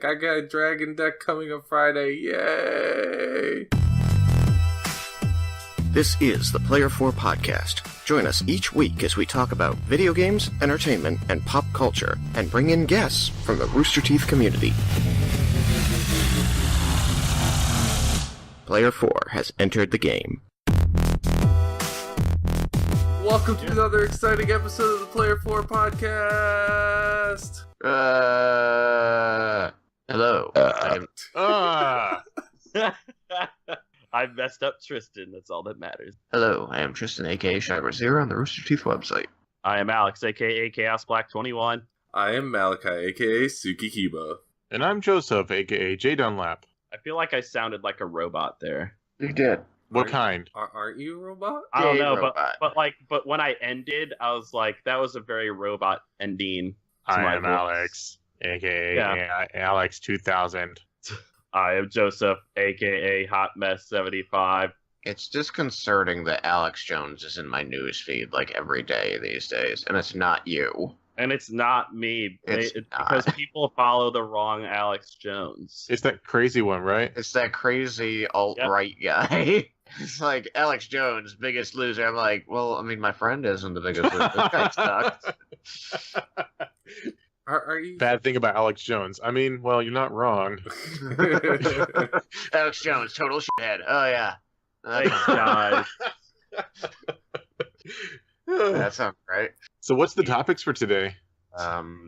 I got a dragon deck coming up Friday. Yay! This is the Player 4 Podcast. Join us each week as we talk about video games, entertainment, and pop culture, and bring in guests from the Rooster Teeth community. Player 4 has entered the game. Welcome to another exciting episode of the Player 4 Podcast. Hello. I messed up Tristan, that's all that matters. Hello, I am Tristan, aka Shagrazir, on the Rooster Teeth website. I am Alex, aka Chaos Black 21. I am Malachi, aka Suki Kiba. And I'm Joseph, aka J Dunlap. I feel like I sounded like a robot there. You did. What kind? Aren't you a robot? I don't know, robot. but when I ended, I was like, that was a very robot ending. I am Alex, aka Alex 2000. I am Joseph, aka Hot Mess 75. It's disconcerting that Alex Jones is in my newsfeed like every day these days, and it's not you. And it's not me. It's because people follow the wrong Alex Jones. It's that crazy one, right? It's that crazy alt-right guy. It's like, Alex Jones, biggest loser. I'm like, well, I mean, my friend isn't the biggest loser. This guy sucks. Are you... Bad thing about Alex Jones. I mean, well, you're not wrong. Alex Jones, total shithead. Oh, yeah. Thanks, guys. That sounds right. So what's the topics for today?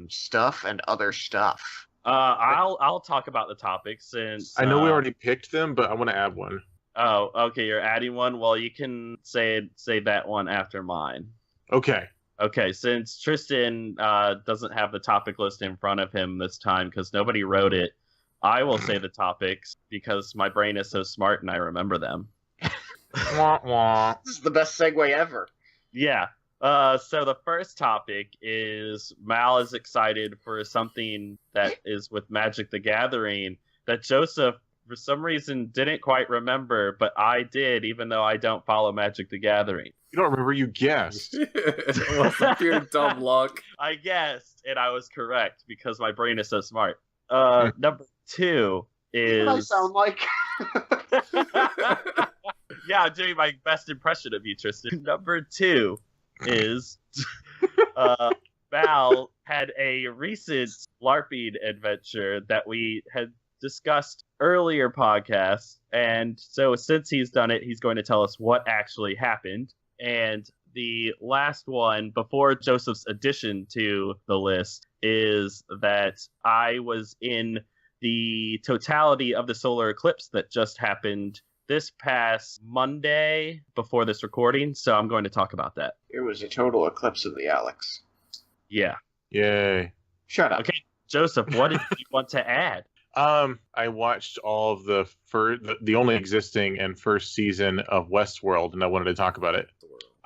Stuff and other stuff. I'll talk about the topics since I know we already picked them, but I want to add one. Oh, okay, you're adding one. Well, you can say that one after mine. Okay. Okay, since Tristan doesn't have the topic list in front of him this time because nobody wrote it, I will say the topics because my brain is so smart and I remember them. Wah, wah. This is the best segue ever. Yeah. So the first topic is Mal is excited for something that is with Magic the Gathering that Joseph, for some reason, didn't quite remember, but I did, even though I don't follow Magic the Gathering. You don't remember, you guessed. Well, pure dumb luck. I guessed, and I was correct because my brain is so smart. Number 2 is... What I sound like? Yeah, I'm doing my best impression of you, Tristan. Number 2 is Val had a recent LARPing adventure that we had discussed earlier podcasts, and so since he's done it, he's going to tell us what actually happened. And the last one, before Joseph's addition to the list, is that I was in the totality of the solar eclipse that just happened this past Monday before this recording, so I'm going to talk about that. It was a total eclipse of the Alex. Yeah. Yay. Shut up. Okay, Joseph, what did you want to add? I watched all of the only existing and first season of Westworld, and I wanted to talk about it.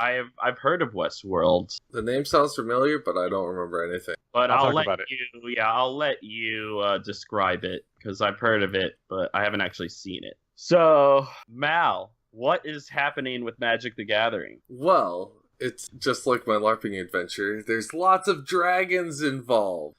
I've heard of Westworld. The name sounds familiar, but I don't remember anything. But I'll I'll talk let about it. you. Yeah, I'll let you describe it because I've heard of it, but I haven't actually seen it. So, Mal, what is happening with Magic the Gathering? Well, it's just like my LARPing adventure. There's lots of dragons involved.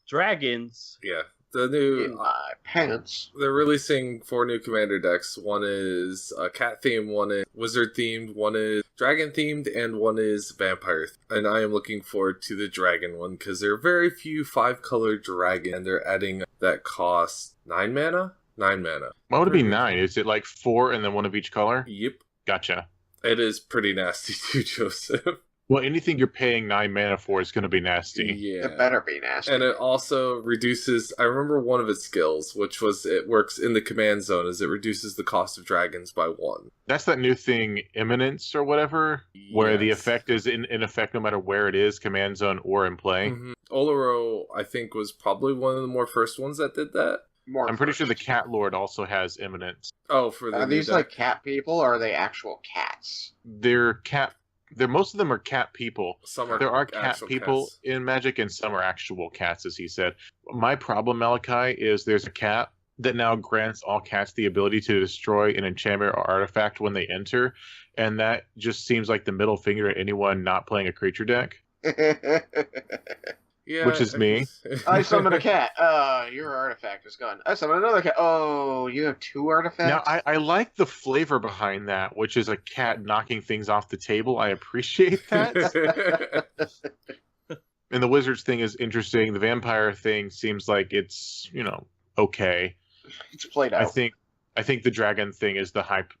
Dragons? Yeah. The new... In my pants. They're releasing 4 new commander decks. One is cat themed, one is wizard themed, one is dragon themed, and one is vampire themed. And I am looking forward to the dragon one because there are very few 5-color dragon, and they're adding that costs 9 mana? 9 mana. Why would it be 9? Is it like 4 and then 1 of each color? Yep. Gotcha. It is pretty nasty too, Joseph. Well, anything you're paying 9 mana for is going to be nasty. Yeah. It better be nasty. And it also reduces... I remember one of its skills, which was it works in the command zone, is it reduces the cost of dragons by 1. That's that new thing, Imminence or whatever, where the Yes. effect is in effect no matter where it is, command zone or in play. Mm-hmm. Oloro, I think, was probably one of the more first ones that did that. I'm pretty sure the Cat Lord also has Imminence. Oh, for the Are new these deck. like cat people, or are they actual cats? Most of them are cat people. Some are There are cat actual people cats. in Magic, and some are actual cats, as he said. My problem, Malachi, is there's a cat that now grants all cats the ability to destroy an enchantment or artifact when they enter, and that just seems like the middle finger to anyone not playing a creature deck. Yeah, which is me. I summon a cat. Your artifact is gone. I summon another cat. Oh, you have 2 artifacts? Now, I like the flavor behind that, which is a cat knocking things off the table. I appreciate that. And the wizards thing is interesting. The vampire thing seems like it's, okay. It's played out. I think the dragon thing is the hype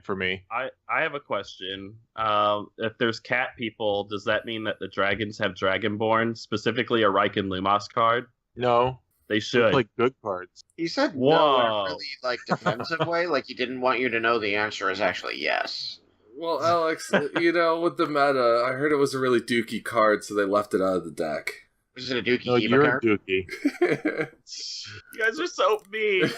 for me. I have a question. If there's cat people, does that mean that the dragons have Dragonborn, specifically a Riken Lumos card? No. They should. Like good cards. He said no in a really defensive way, like he didn't want you to know the answer is actually yes. Well, Alex, with the meta, I heard it was a really dookie card, so they left it out of the deck. Is it a dookie? No, you're a dookie. You guys are so mean.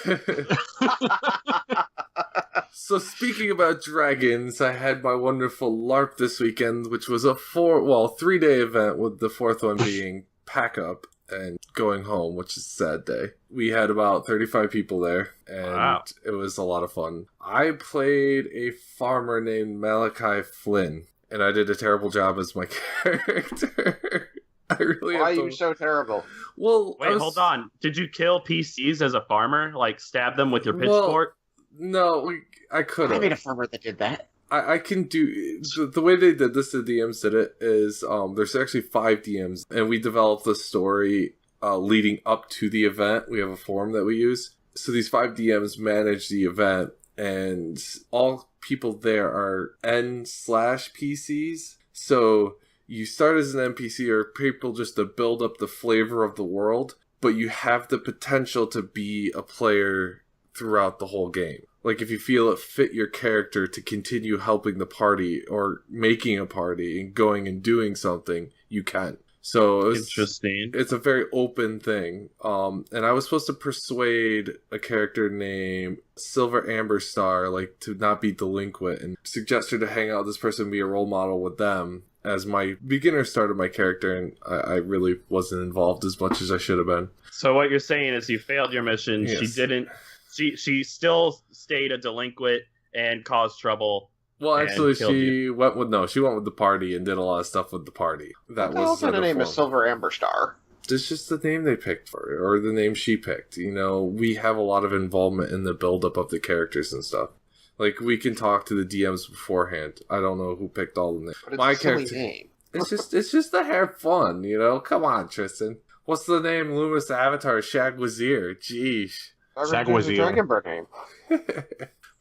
So speaking about dragons, I had my wonderful LARP this weekend, which was a 3-day event, with the 4th one being pack up and going home, which is a sad day. We had about 35 people there, and It was a lot of fun. I played a farmer named Malachi Flynn, and I did a terrible job as my character. Why are you so terrible? Well, wait, hold on. Did you kill PCs as a farmer? Like stab them with your pitchfork? No, I could have. I made a farmer that did that. I can do the way they did this. The DMs did it is there's actually 5 DMs, and we developed the story leading up to the event. We have a forum that we use, so these 5 DMs manage the event, and all people there are N/PCs. So you start as an NPC or people just to build up the flavor of the world, but you have the potential to be a player throughout the whole game. Like, if you feel it fit your character to continue helping the party or making a party and going and doing something, you can. So interesting. It's a very open thing. And I was supposed to persuade a character named Silver Amber Star, to not be delinquent, and suggest her to hang out with this person and be a role model with them as my beginner start of my character, and I really wasn't involved as much as I should have been. So what you're saying is you failed your mission. Yes. She didn't. She still stayed a delinquent and caused trouble. Well, actually, she went with the party and did a lot of stuff with the party. That was the name is Silver Amber Star. It's just the name they picked for her, or the name she picked. We have a lot of involvement in the build-up of the characters and stuff. We can talk to the DMs beforehand. I don't know who picked all the names. But it's my character name. It's just to have fun, Come on, Tristan. What's the name? Loomis Avatar Shag Wazir. Jeez. Shag Wazir. Dragonbird name.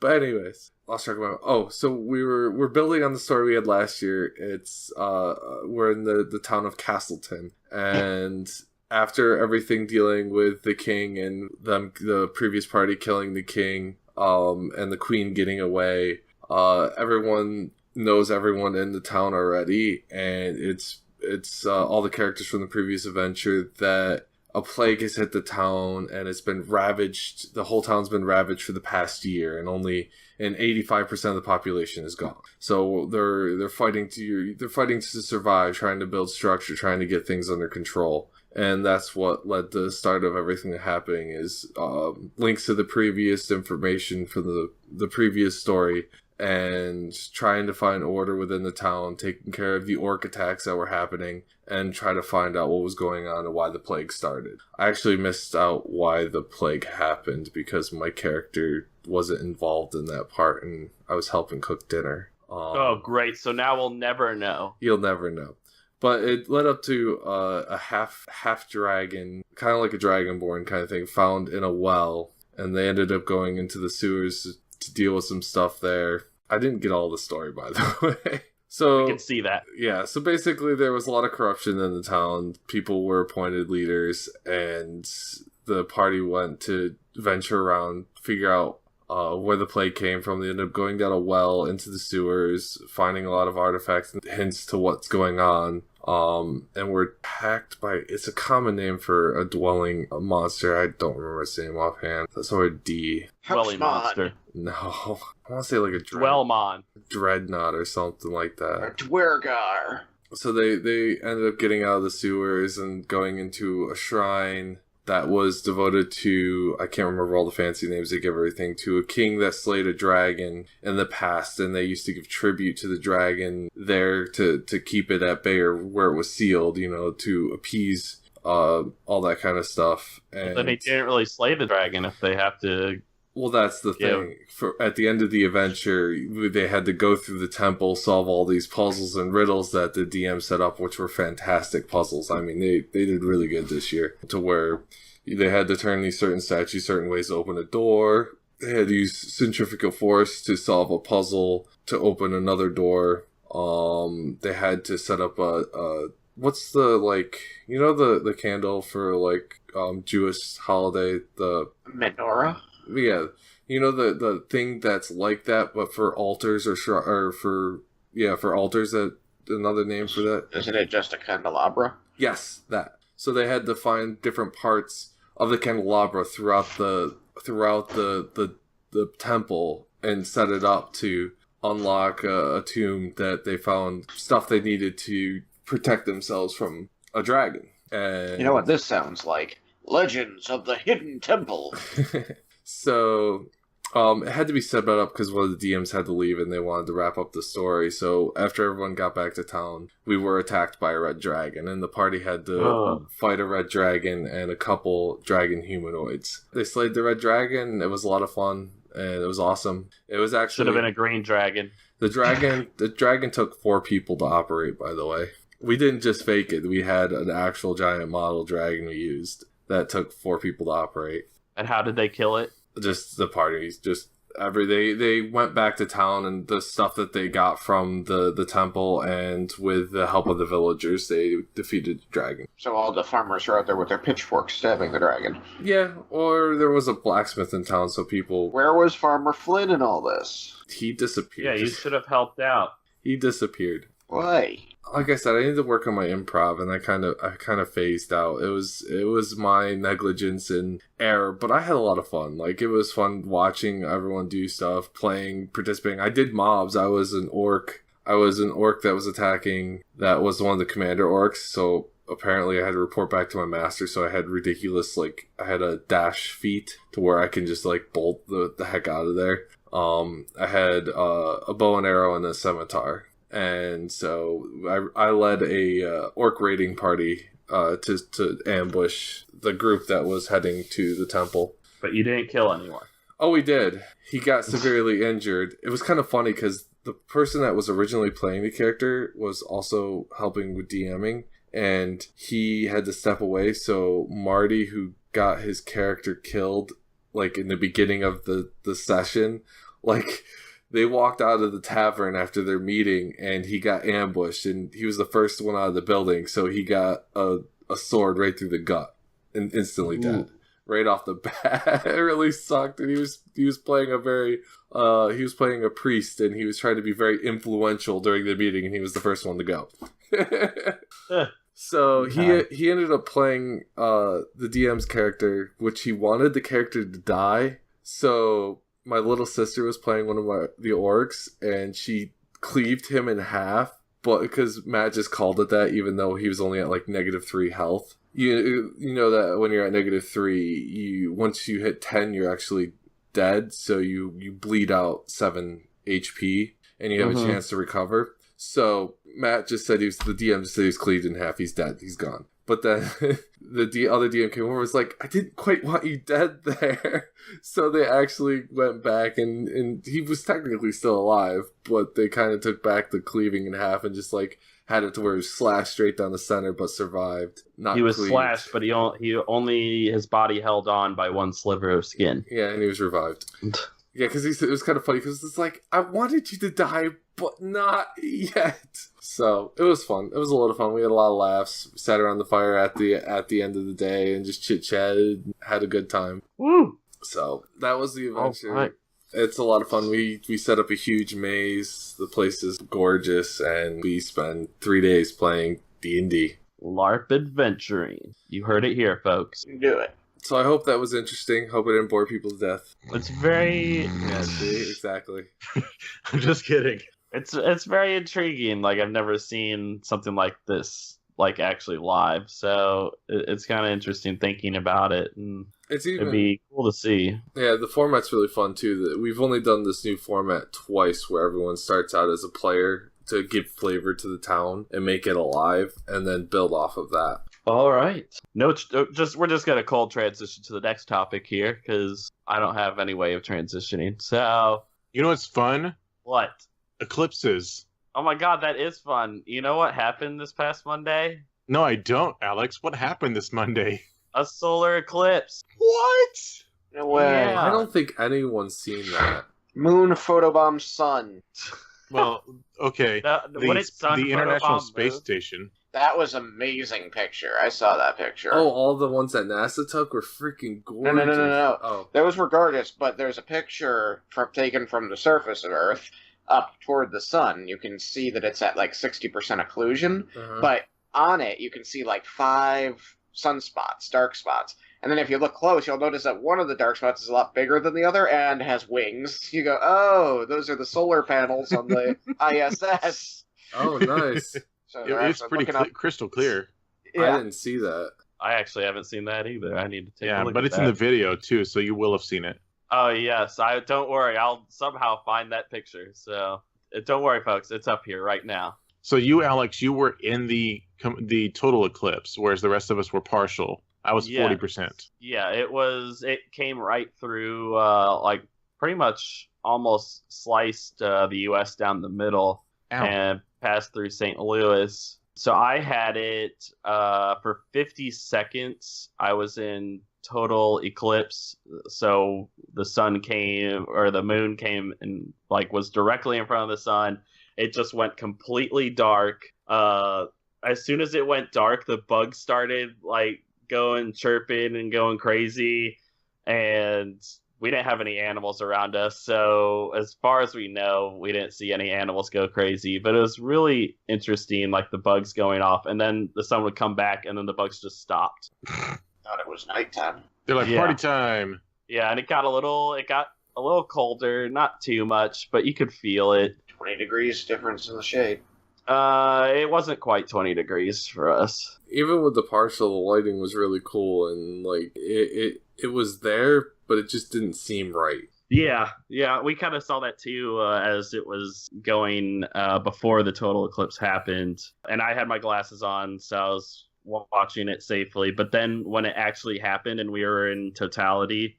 But anyways, lost track of my. Oh, so we're building on the story we had last year. It's we're in the town of Castleton, and after everything dealing with the king and the previous party killing the king, and the queen getting away, everyone knows everyone in the town already, and it's all the characters from the previous adventure that a plague has hit the town and it's been ravaged. The whole town's been ravaged for the past year, and 85% of the population is gone. So they're fighting to survive, trying to build structure, trying to get things under control. And that's what led to the start of everything happening is links to the previous information from the previous story, and trying to find order within the town, taking care of the orc attacks that were happening, and try to find out what was going on and why the plague started. I actually missed out why the plague happened because my character wasn't involved in that part, and I was helping cook dinner. Oh, great. So now we'll never know. You'll never know. But it led up to a half dragon, kind of like a dragonborn kind of thing, found in a well, and they ended up going into the sewers to deal with some stuff there. I didn't get all the story, by the way. So we can see that. Yeah, so basically there was a lot of corruption in the town. People were appointed leaders, and the party went to venture around, figure out where the plague came from. They ended up going down a well into the sewers, finding a lot of artifacts and hints to what's going on. And we're attacked by, it's a common name for a dwelling monster. I don't remember its name offhand. That's a D. Dwelling monster. No, I want to say like a Dwellmon. Dreadnought or something like that. A Dwergar. So they ended up getting out of the sewers and going into a shrine that was devoted to, I can't remember all the fancy names they give everything, to a king that slayed a dragon in the past, and they used to give tribute to the dragon there to keep it at bay, or where it was sealed, to appease all that kind of stuff. And then they didn't really slay the dragon if they have to. well, that's the thing. At the end of the adventure, they had to go through the temple, solve all these puzzles and riddles that the DM set up, which were fantastic puzzles. I mean, they did really good this year, to where they had to turn these certain statues certain ways to open a door. They had to use centrifugal force to solve a puzzle to open another door. They had to set up a what's the, like, you know, the candle for, like, Jewish holiday, the Menorah? yeah, you know, the thing that's like that, but for altars or for altars, that another name for that. Isn't it just a candelabra? Yes, that. So they had to find different parts of the candelabra throughout the temple and set it up to unlock a tomb that they found stuff they needed to protect themselves from a dragon. And You know what this sounds like? Legends of the Hidden Temple. So, it had to be set up because one of the DMs had to leave and they wanted to wrap up the story. So, after everyone got back to town, we were attacked by a red dragon, and the party had to fight a red dragon and a couple dragon humanoids. They slayed the red dragon. It was a lot of fun, and it was awesome. It was actually Should have been a green dragon. the dragon took 4 people to operate. By the way, we didn't just fake it. We had an actual giant model dragon we used that took 4 people to operate. And how did they kill it? Just the parties, they went back to town, and the stuff that they got from the temple, and with the help of the villagers, they defeated the dragon. So all the farmers are out there with their pitchforks stabbing the dragon. Yeah, or there was a blacksmith in town, so people... Where was Farmer Flynn in all this? He disappeared. Yeah, you should have helped out. He disappeared. Why? Like I said, I needed to work on my improv, and I kind of phased out. It was my negligence and error, but I had a lot of fun. Like, it was fun watching everyone do stuff, playing, participating. I did mobs. I was an orc. That was attacking. That was one of the commander orcs. So apparently, I had to report back to my master. So I had ridiculous, like, I had a dash feat to where I can just like bolt the heck out of there. I had a bow and arrow and a scimitar. And so I led a orc raiding party to ambush the group that was heading to the temple. But you didn't kill anyone. Oh, we did. He got severely injured. It was kind of funny because the person that was originally playing the character was also helping with DMing, and he had to step away. So Marty, who got his character killed, like in the beginning of the session, like... They walked out of the tavern after their meeting, and he got ambushed, and he was the first one out of the building, so he got a sword right through the gut and instantly dead. Right off the bat. It really sucked, and he was playing a priest, and he was trying to be very influential during the meeting, and he was the first one to go. So he ended up playing the DM's character, which he wanted the character to die, so... My little sister was playing one of the orcs, and she cleaved him in half, but because Matt just called it that, even though he was only at like -3 health. You know that when you're at -3, once you hit 10, you're actually dead, so you bleed out 7 HP, and you have a chance to recover. So Matt just said the DM just said he was cleaved in half. He's dead. He's gone. But then the other DM came over and was like, I didn't quite want you dead there. So they actually went back, and he was technically still alive, but they kind of took back the cleaving in half and just like had it to where he was slashed straight down the center, but survived. He was cleaved. slashed, but he only his body held on by one sliver of skin. Yeah, and he was revived. Yeah, because it was kind of funny, because it's like, I wanted you to die, but not yet. So, it was fun. It was a lot of fun. We had a lot of laughs. We sat around the fire at the end of the day and just chit-chatted, had a good time. Woo! So, that was the adventure. Right. It's a lot of fun. We set up a huge maze. The place is gorgeous, and we spent 3 days playing D&D. LARP adventuring. You heard it here, folks. Do it. So I hope that was interesting. Hope it didn't bore people to death. It's very... Yeah, see? Exactly. I'm just kidding. It's very intriguing. Like, I've never seen something like this, like, actually live. So it's kind of interesting thinking about it. And it'd be cool to see. Yeah, the format's really fun, too. We've only done this new format twice, where everyone starts out as a player to give flavor to the town and make it alive, and then build off of that. All right. We're just gonna cold transition to the next topic here because I don't have any way of transitioning. So You know what's fun? what? Eclipses. Oh my God, that is fun. You know what happened this past Monday? No, I don't, Alex. What happened this Monday? A solar eclipse. What? No way. Yeah. I don't think anyone's seen that. Moon photobomb sun. Well, okay. When it's sun the International photobomb Space moon. Station. That was amazing picture. I saw that picture. Oh, all the ones that NASA took were freaking gorgeous. No. Oh. Those were gorgeous, but there's a picture taken from the surface of Earth up toward the sun. You can see that it's at like 60% occlusion, but on it you can see like 5 sunspots, dark spots. And then if you look close, you'll notice that one of the dark spots is a lot bigger than the other and has wings. You go, oh, those are the solar panels on the ISS. Oh, nice. So It's pretty crystal clear. I didn't see that. I actually haven't seen that either. I need to take a Yeah, look but at it's that. in the video too, so you will have seen it. Oh yes, don't worry. I'll somehow find that picture. So don't worry, folks. It's up here right now. So you, Alex, you were in the total eclipse, whereas the rest of us were partial. I was 40%. Yeah, it came right through, like pretty much almost sliced the U.S. down the middle. Ow. And passed through St. Louis. So I had it for 50 seconds. I was in total eclipse. So the sun came, or the moon came and like was directly in front of the sun. It just went completely dark. As soon as it went dark, the bugs started like going chirping and going crazy, and we didn't have any animals around us, so as far as we know, we didn't see any animals go crazy, but it was really interesting, like the bugs going off, and then the sun would come back, and then the bugs just stopped. Thought it was nighttime. They're like, party time. Yeah, and it got a little colder, not too much, but you could feel it. 20 degrees difference in the shade. It wasn't quite 20 degrees for us. Even with the partial, the lighting was really cool, and like it was there, but it just didn't seem right. Yeah, we kind of saw that too as it was going before the total eclipse happened, and I had my glasses on, so I was watching it safely. But then when it actually happened and we were in totality,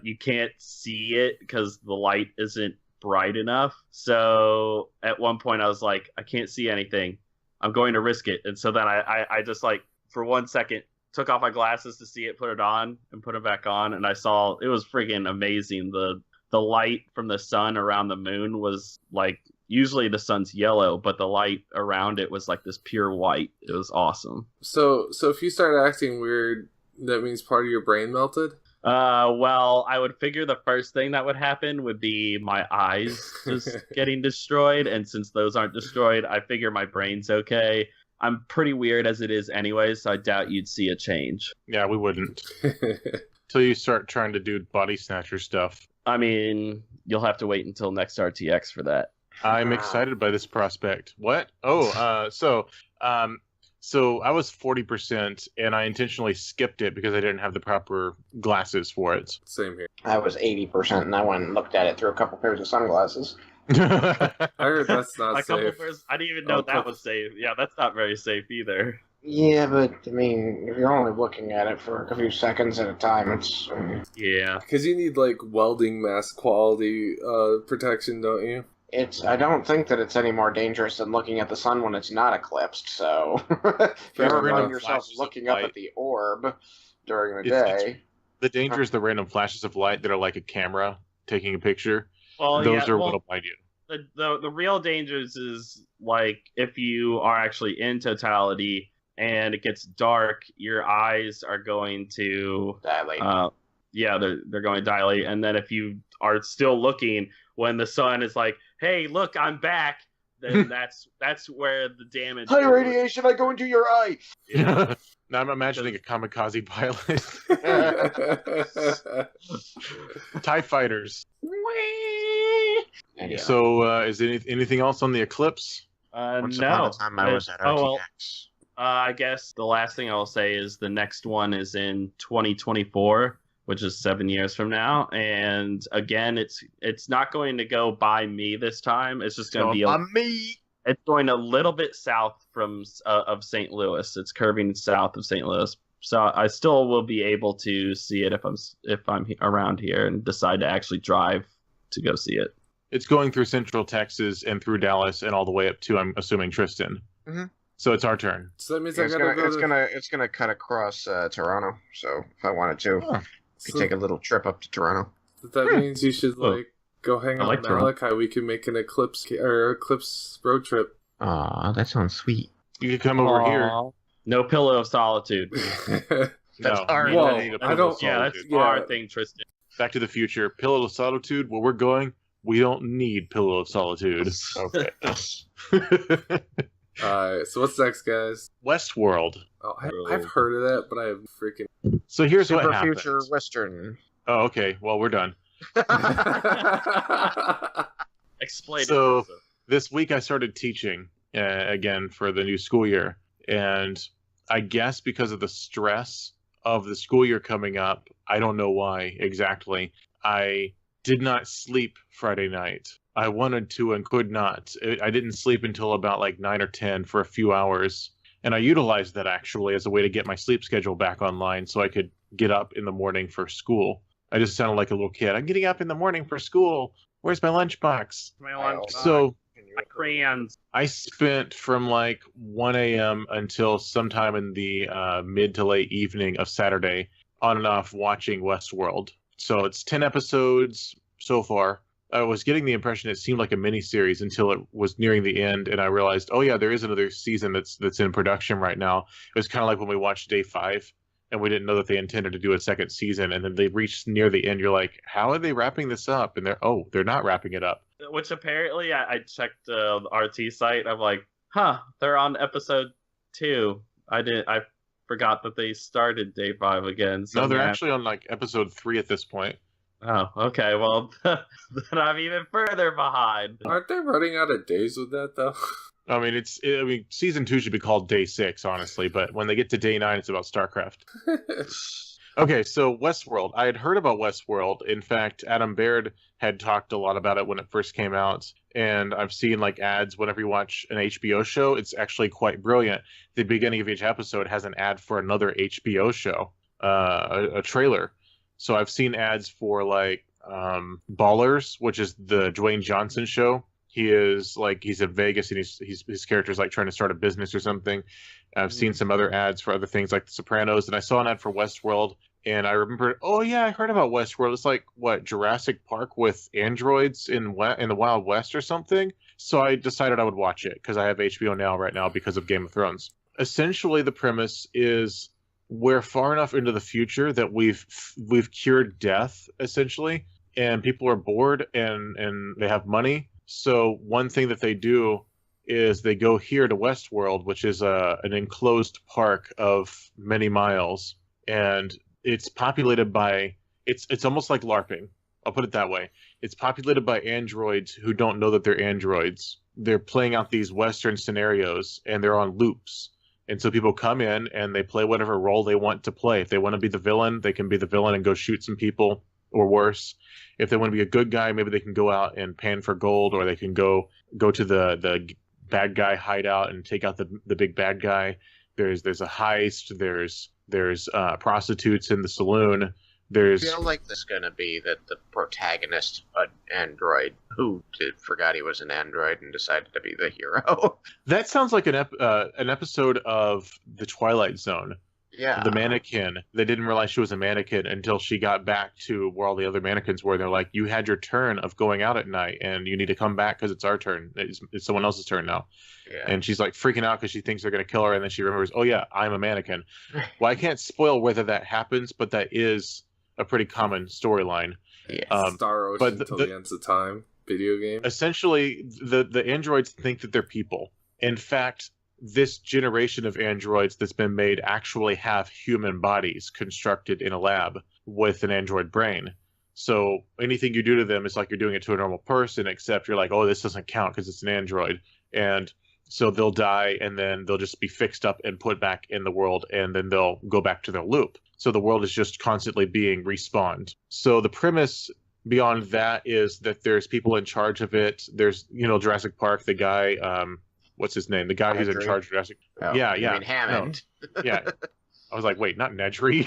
you can't see it because the light isn't bright enough. So at one point I was like, I can't see anything. I'm going to risk it. And so then I just like for 1 second took off my glasses to see it, put it on and put it back on. And I saw it was friggin' amazing. The light from the sun around the moon was like, usually the sun's yellow, but the light around it was like this pure white. It was awesome. So if you start acting weird, that means part of your brain melted? Well, I would figure the first thing that would happen would be my eyes just getting destroyed, and since those aren't destroyed, I figure my brain's okay. I'm pretty weird as it is anyway, so I doubt you'd see a change. Yeah, we wouldn't. Till you start trying to do body snatcher stuff. I mean, you'll have to wait until next RTX for that. I'm excited by this prospect. What? Oh, so I was 40%, and I intentionally skipped it because I didn't have the proper glasses for it. Same here. I was 80%, and I went and looked at it through a couple pairs of sunglasses. I heard that's not safe. I didn't even know that was safe. Yeah, that's not very safe either. Yeah, but, I mean, if you're only looking at it for a few seconds at a time, it's... Yeah. Because you need, like, welding mask quality protection, don't you? I don't think that it's any more dangerous than looking at the sun when it's not eclipsed, so... if you ever find yourself looking up at the orb during the day... The danger is the random flashes of light that are like a camera taking a picture. Well, Those are what'll blind you. The real dangers is, like, if you are actually in totality and it gets dark, your eyes are going to... dilate. They're going to dilate. And then if you are still looking when the sun is like, hey, look, I'm back, then that's where the damage... High radiation, I go into your eye! Yeah. Now I'm imagining a kamikaze pilot. TIE fighters. Yeah. So, is there anything else on the eclipse? Once No. upon a time I was at RTX. I guess the last thing I will say is the next one is in 2024, which is 7 years from now. And again, it's not going to go by me this time. It's just going to be It's going a little bit south from of St. Louis. It's curving south of St. Louis. So I still will be able to see it if I'm around here and decide to actually drive to go see it. It's going through Central Texas and through Dallas and all the way up to, I'm assuming, Tristan. Mm-hmm. So it's our turn. So that means It's gonna cut across Toronto. So if I wanted to, I could take a little trip up to Toronto. That means you should go hang out in Toronto. Malachi. We can make an Eclipse road trip. Aw, that sounds sweet. You can come over here. No pillow of solitude. That's our Whoa, thing. I don't. Yeah, that's Yeah. our thing, Tristan. Back to the Future. Pillow of Solitude. Where we're going, we don't need Pillow of Solitude. Okay. Alright, so what's next, guys? Westworld. Oh, I've heard of that, but I have freaking. So here's Super what happened. future western. Oh, okay. Well, we're done. Explain So- it. This week I started teaching again for the new school year. And I guess because of the stress of the school year coming up, I don't know why exactly, I did not sleep Friday night. I wanted to and could not. I didn't sleep until about like 9 or 10 for a few hours. And I utilized that actually as a way to get my sleep schedule back online so I could get up in the morning for school. I just sounded like a little kid. I'm getting up in the morning for school. Where's my lunchbox? So My crayons. I spent from like 1 a.m. until sometime in the mid to late evening of Saturday on and off watching Westworld. So it's 10 episodes so far. I was getting the impression it seemed like a miniseries until it was nearing the end, and I realized, oh yeah, there is another season that's in production right now. It was kind of like when we watched Day 5, and we didn't know that they intended to do a second season, and then they reached near the end. You're like, how are they wrapping this up? And they're not wrapping it up. Which apparently I checked the RT site. I'm like, they're on episode 2. I forgot that they started Day 5 again. So No, they're actually on like episode 3 at this point. Oh, okay. Well, then I'm even further behind. Aren't they running out of days with that though? I mean, season 2 should be called Day 6, honestly. But when they get to Day 9, it's about StarCraft. Okay, so Westworld. I had heard about Westworld. In fact, Adam Baird had talked a lot about it when it first came out. And I've seen like ads whenever you watch an HBO show. It's actually quite brilliant. The beginning of each episode has an ad for another HBO show, a trailer. So I've seen ads for like Ballers, which is the Dwayne Johnson show. He's in Vegas and his character's like trying to start a business or something. I've seen some other ads for other things like The Sopranos, and I saw an ad for Westworld, and I remembered, oh yeah, I heard about Westworld. It's like what, Jurassic Park with androids in the Wild West or something. So I decided I would watch it because I have HBO now right now because of Game of Thrones. Essentially, the premise is we're far enough into the future that we've cured death essentially, and people are bored and they have money. So one thing that they do is they go here to Westworld, which is an enclosed park of many miles, and it's populated by it's almost like LARPing. I'll put it that way. It's populated by androids who don't know that they're androids. They're playing out these Western scenarios, and they're on loops. And so people come in and they play whatever role they want to play. If they want to be the villain, they can be the villain and go shoot some people, or worse. If they want to be a good guy, maybe they can go out and pan for gold, or they can go to the bad guy hideout and take out the big bad guy. There's a heist. There's prostitutes in the saloon. I feel like this is gonna be that the protagonist, an android who forgot he was an android and decided to be the hero. That sounds like an episode of The Twilight Zone. Yeah. The mannequin. They didn't realize she was a mannequin until she got back to where all the other mannequins were. They're like, you had your turn of going out at night, and you need to come back because it's our turn. It's someone else's turn now. Yeah. And she's like freaking out because she thinks they're going to kill her, and then she remembers, oh yeah, I'm a mannequin. Well, I can't spoil whether that happens, but that is a pretty common storyline. Yes. Star Ocean till the ends of time video game. Essentially, the androids think that they're people. In fact, this generation of androids that's been made actually have human bodies constructed in a lab with an android brain. So anything you do to them is like you're doing it to a normal person, except you're like, oh, this doesn't count because it's an android. And so they'll die, and then they'll just be fixed up and put back in the world, and then they'll go back to their loop. So the world is just constantly being respawned. So the premise beyond that is that there's people in charge of it. There's, Jurassic Park, the guy, what's his name? The guy who's in Nedry? charge of Jurassic. Oh, yeah, you yeah. mean Hammond? No, yeah. I was like, wait, not Nedry.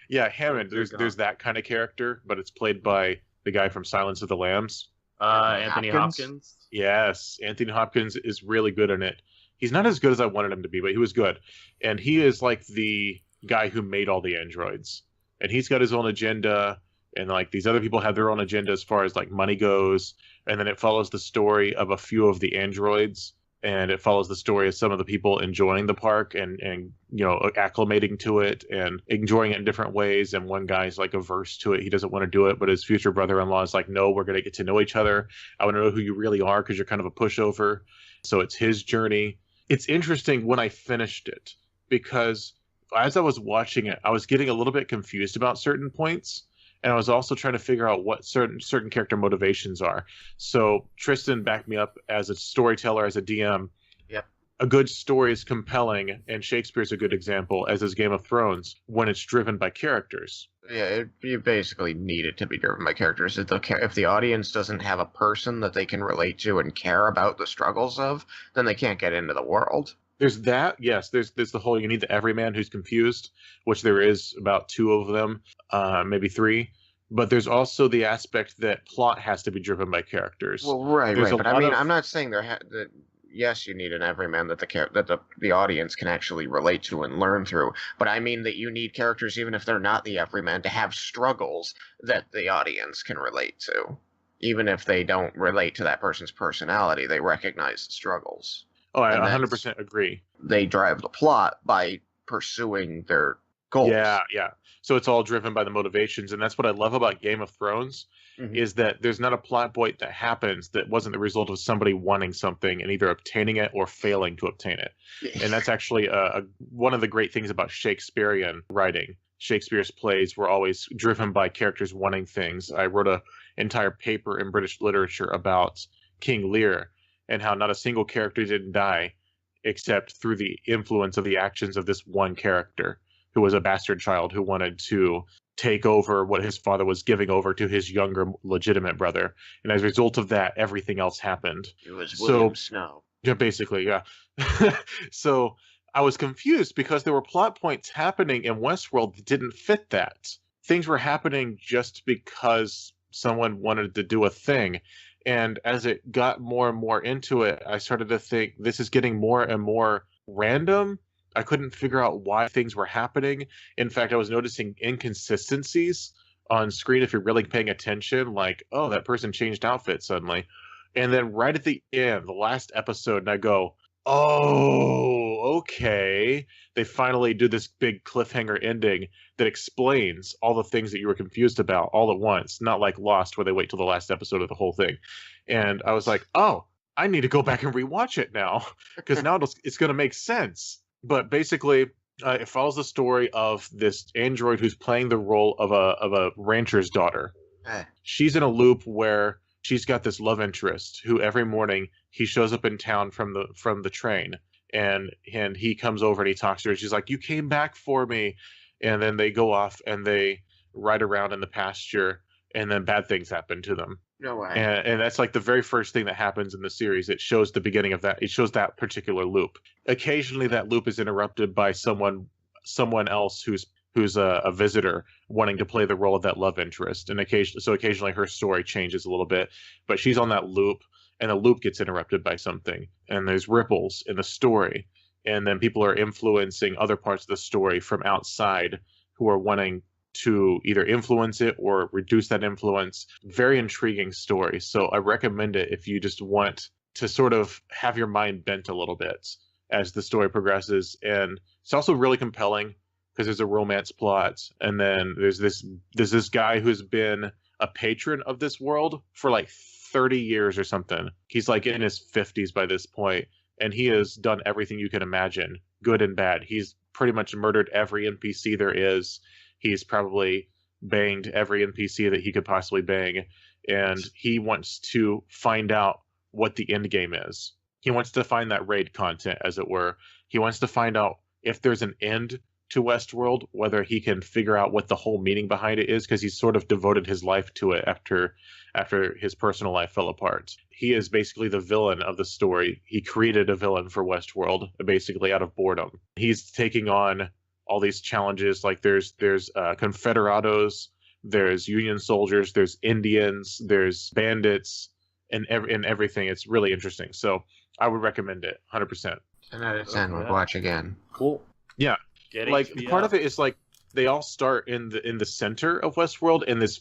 Yeah, Hammond. dear There's that kind of character, but it's played by the guy from Silence of the Lambs. Anthony Hopkins. Yes, Anthony Hopkins is really good in it. He's not as good as I wanted him to be, but he was good. And he is like the guy who made all the androids. And he's got his own agenda, and like these other people have their own agenda as far as like money goes. And then it follows the story of a few of the androids, and it follows the story of some of the people enjoying the park and you know, acclimating to it and enjoying it in different ways. And one guy's like averse to it. He doesn't want to do it, but his future brother-in-law is like, no, we're going to get to know each other. I want to know who you really are because you're kind of a pushover. So it's his journey. It's interesting when I finished it, because as I was watching it, I was getting a little bit confused about certain points. And I was also trying to figure out what certain character motivations are. So Tristan backed me up as a storyteller, as a DM. Yep. A good story is compelling, and Shakespeare's a good example, as is Game of Thrones, when it's driven by characters. Yeah, you basically need it to be driven by characters. If the audience doesn't have a person that they can relate to and care about the struggles of, then they can't get into the world. There's that, yes. There's the whole, you need the everyman who's confused, which there is about 2 of them, maybe 3. But there's also the aspect that plot has to be driven by characters. Well, right. But I mean, I'm not saying that. Yes, you need an everyman that the audience can actually relate to and learn through. But I mean that you need characters, even if they're not the everyman, to have struggles that the audience can relate to. Even if they don't relate to that person's personality, they recognize the struggles. Oh, I 100% agree. They drive the plot by pursuing their goals. Yeah. So it's all driven by the motivations, and that's what I love about Game of Thrones, is that there's not a plot point that happens that wasn't the result of somebody wanting something and either obtaining it or failing to obtain it. And that's actually one of the great things about Shakespearean writing. Shakespeare's plays were always driven by characters wanting things. I wrote an entire paper in British literature about King Lear, and how not a single character didn't die except through the influence of the actions of this one character, who was a bastard child who wanted to take over what his father was giving over to his younger legitimate brother. And as a result of that, everything else happened. It was William Snow. Yeah, basically, yeah. So I was confused because there were plot points happening in Westworld that didn't fit that. Things were happening just because someone wanted to do a thing. And as it got more and more into it, I started to think this is getting more and more random. I couldn't figure out why things were happening. In fact, I was noticing inconsistencies on screen if you're really paying attention, like, oh, that person changed outfits suddenly. And then right at the end, the last episode, and I go, oh, okay. They finally do this big cliffhanger ending that explains all the things that you were confused about all at once, not like Lost where they wait till the last episode of the whole thing. And I was like, oh, I need to go back and rewatch it now, because now it's going to make sense. But basically, it follows the story of this android who's playing the role of a rancher's daughter. She's in a loop where she's got this love interest who every morning he shows up in town from the train, and he comes over and he talks to her. She's like, "You came back for me," and then they go off and they ride around in the pasture, and then bad things happen to them. No way. And that's like the very first thing that happens in the series. It shows the beginning of that. It shows that particular loop. Occasionally, that loop is interrupted by someone else who's a visitor wanting to play the role of that love interest. And occasionally her story changes a little bit, but she's on that loop, and the loop gets interrupted by something, and there's ripples in the story, and then people are influencing other parts of the story from outside who are wanting to either influence it or reduce that influence. Very intriguing story. So I recommend it if you just want to sort of have your mind bent a little bit as the story progresses. And it's also really compelling because there's a romance plot, and then there's this guy who's been a patron of this world for like 30 years or something. He's like in his 50s by this point, and he has done everything you can imagine, good and bad. He's pretty much murdered every NPC there is. He's probably banged every NPC that he could possibly bang, and he wants to find out what the end game is. He wants to find that raid content, as it were. He wants to find out if there's an end to Westworld, whether he can figure out what the whole meaning behind it is, because he's sort of devoted his life to it after his personal life fell apart. He is basically the villain of the story. He created a villain for Westworld, basically out of boredom. He's taking on all these challenges, like there's Confederados, there's Union soldiers, there's Indians, there's bandits, and everything. It's really interesting. So I would recommend it, 100%. 10 out of 10 would watch again. Cool. Yeah. Get Like HBO. part of it is like they all start in the center of Westworld in this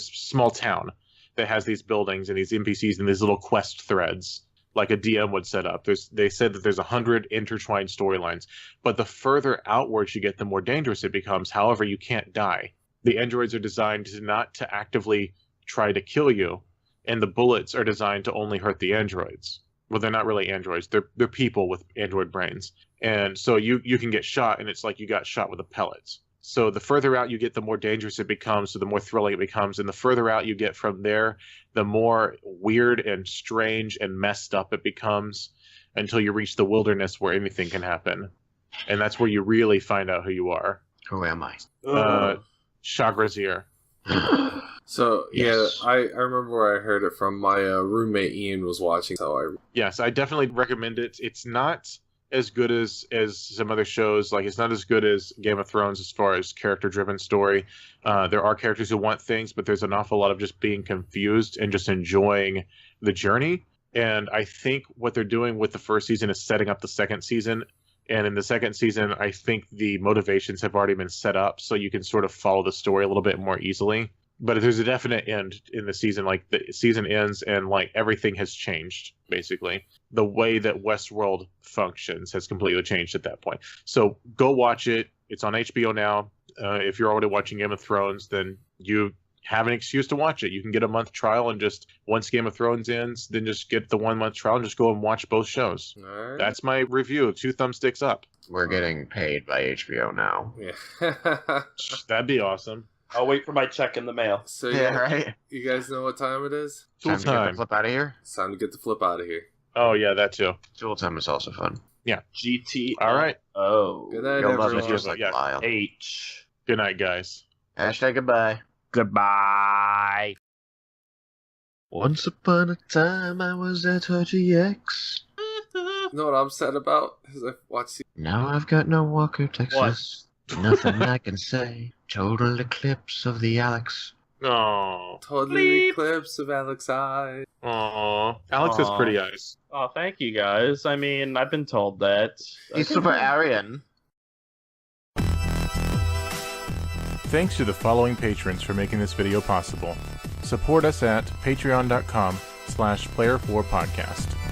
small town that has these buildings and these NPCs and these little quest threads like a DM would set up. They said that there's 100 intertwined storylines, but the further outwards you get, the more dangerous it becomes. However, you can't die. The androids are designed not to actively try to kill you, and the bullets are designed to only hurt the androids. Well, they're not really androids. They're people with android brains. And so you can get shot, and it's like you got shot with a pellet. So the further out you get, the more dangerous it becomes, so the more thrilling it becomes. And the further out you get from there, the more weird and strange and messed up it becomes until you reach the wilderness where anything can happen. And that's where you really find out who you are. Who am I? Chagrazier. So, Yes. yeah, I remember where I heard it from. My roommate Ian was watching, so Yes, I definitely recommend it. It's not as good as some other shows. Like, it's not as good as Game of Thrones as far as character-driven story. There are characters who want things, but there's an awful lot of just being confused and just enjoying the journey. And I think what they're doing with the first season is setting up the second season. And in the second season, I think the motivations have already been set up, so you can sort of follow the story a little bit more easily. But there's a definite end in the season. Like, the season ends and, like, everything has changed, basically. The way that Westworld functions has completely changed at that point. So go watch it. It's on HBO now. If you're already watching Game of Thrones, then you have an excuse to watch it. You can get a month trial, and just once Game of Thrones ends, then just get the 1 month trial and just go and watch both shows. All right. That's my review. 2 thumbsticks up. We're getting paid by HBO now. Yeah. That'd be awesome. I'll wait for my check in the mail. So, Right? you guys know what time it is? Tool Time to get the time. flip out of here? It's time to get the flip out of here. Oh, yeah, that too. Tool time is also fun. GT. All right. Oh. Good night, You'll love it everyone. just like Yeah. Lyle. H. Good night, guys. Hashtag goodbye. Goodbye. Once upon a time, I was at her GX. You know what I'm sad about? Is I watched Now I've got no Walker, Texas. Nothing I can say. Total eclipse of the Alex. Oh. Totally Bleep. Eclipse of Alex Eye. Aw. Alex has Aw. pretty eyes. Oh, thank you guys. I mean, I've been told that. He's super Aryan. Thanks to the following patrons for making this video possible. Support us at patreon.com/player4podcast.